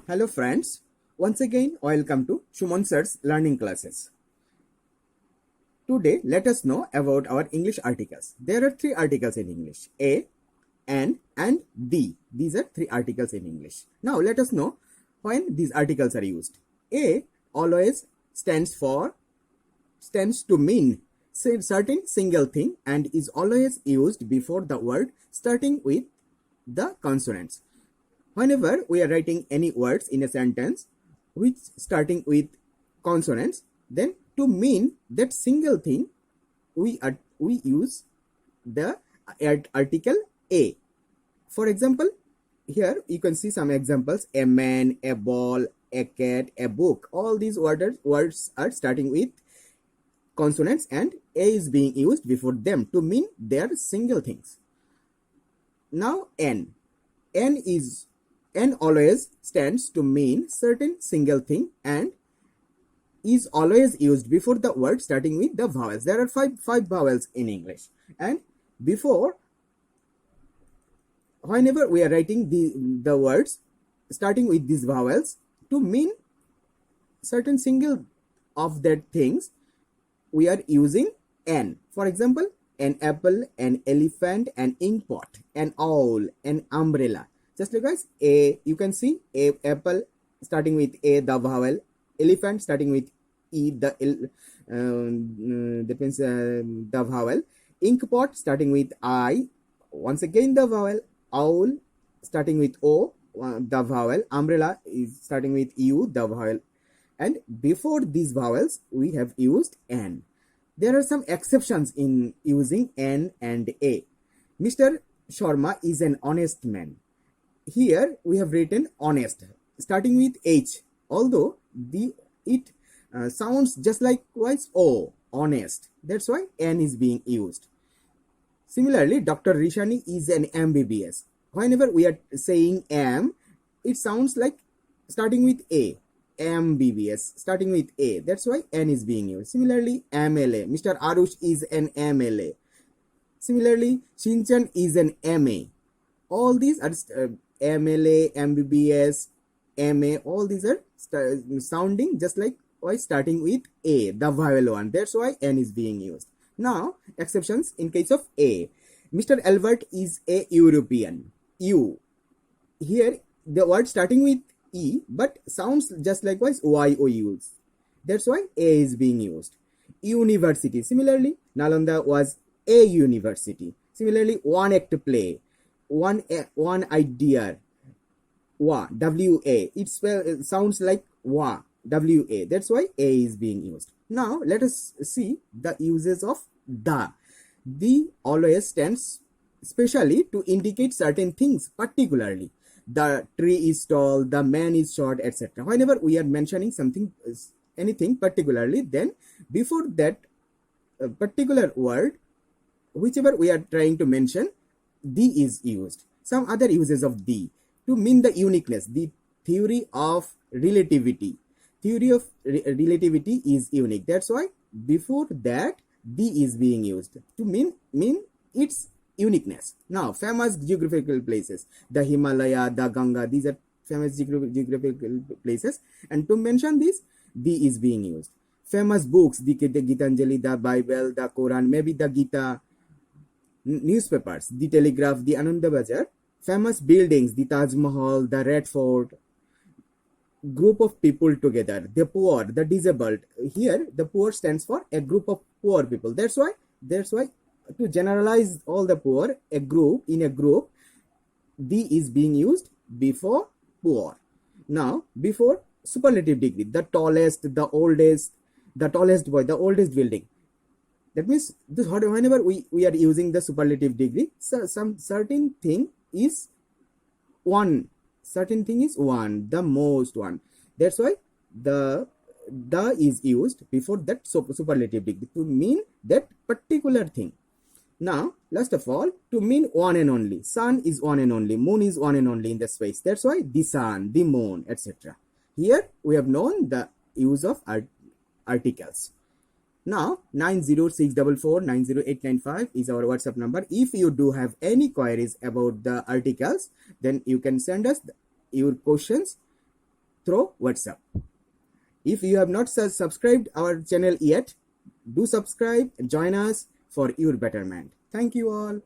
Hello friends, once again welcome to Shumon Sir's learning classes. Today let us know about our English articles. There are three articles in English: a, an and the. These are three articles in English. Now let us know when these articles are used. A always stands to mean certain single thing and is always used before the word starting with the consonants. Whenever we are writing any words in a sentence which starting with consonants, then to mean that single thing we use the article a. For example, here you can see some examples: a man, a ball, a cat, a book. All these words are starting with consonants and a is being used before them to mean they are single things. Now n always stands to mean certain single thing and is always used before the word starting with the vowels. There are five vowels in English, and before, whenever we are writing the words starting with these vowels to mean certain single of that things, we are using n. For example, an apple, an elephant, an inkpot, an owl, an umbrella. Just like guys, a, you can see a apple starting with a, the vowel; elephant starting with e, the vowel; inkpot starting with I, once again the vowel; owl starting with o, the vowel; umbrella is starting with u, the vowel. And before these vowels we have used n. There are some exceptions in using n and a. Mr. Sharma is an honest man. Here we have written honest starting with h, although it sounds just like o, honest. That's why n is being used. Similarly, Dr. Rishani is an MBBS. Whenever we are saying m, it sounds like starting with a. MBBS starting with a. That's why n is being used. Similarly, MLA. Mr. Arush is an MLA. Similarly, Shinchan is an MA. All these are MLA, MBBS, MA. All these are sounding just like starting with a, the vowel one. That's why n is being used. Now, exceptions in case of a. Mr. Albert is a European. U. Here, the word starting with e but sounds just like YOUs. That's why a is being used. University. Similarly, Nalanda was a university. Similarly, one act play, one idea, wa, W-A. It sounds like wa, W-A. That's why a is being used. Now, let us see the uses of the. The always stands specially to indicate certain things, particularly the tree is tall, the man is short, etc. Whenever we are mentioning something, anything particularly, then before that particular word, whichever we are trying to mention, the is used. Some other uses of the to mean the uniqueness. The theory of relativity. Theory of relativity is unique. That's why before that the is being used to mean its uniqueness. Now, famous geographical places: the Himalaya, the Ganga. These are famous geographical places, and to mention this, the is being used. Famous books: the Gitanjali, the Bible, the Quran, maybe the Gita. Newspapers: the Telegraph, the Ananda Bazar. Famous buildings: the Taj Mahal, the Red Fort. Group of people together: the poor, the disabled. Here, the poor stands for a group of poor people. That's why to generalize all the poor, in a group, the is being used before poor. Now, before superlative degree: the tallest, the oldest, the tallest boy, the oldest building. That means whenever we are using the superlative degree, so some certain thing is one. Certain thing is one, the most one. That's why the is used before that superlative degree to mean that particular thing. Now, last of all, to mean one and only. Sun is one and only. Moon is one and only in the space. That's why the sun, the moon, etc. Here we have known the use of articles. Now, 90644908895 is our WhatsApp number. If you do have any queries about the articles, then you can send us your questions through WhatsApp. If you have not subscribed our channel yet, do subscribe and join us for your betterment. Thank you all.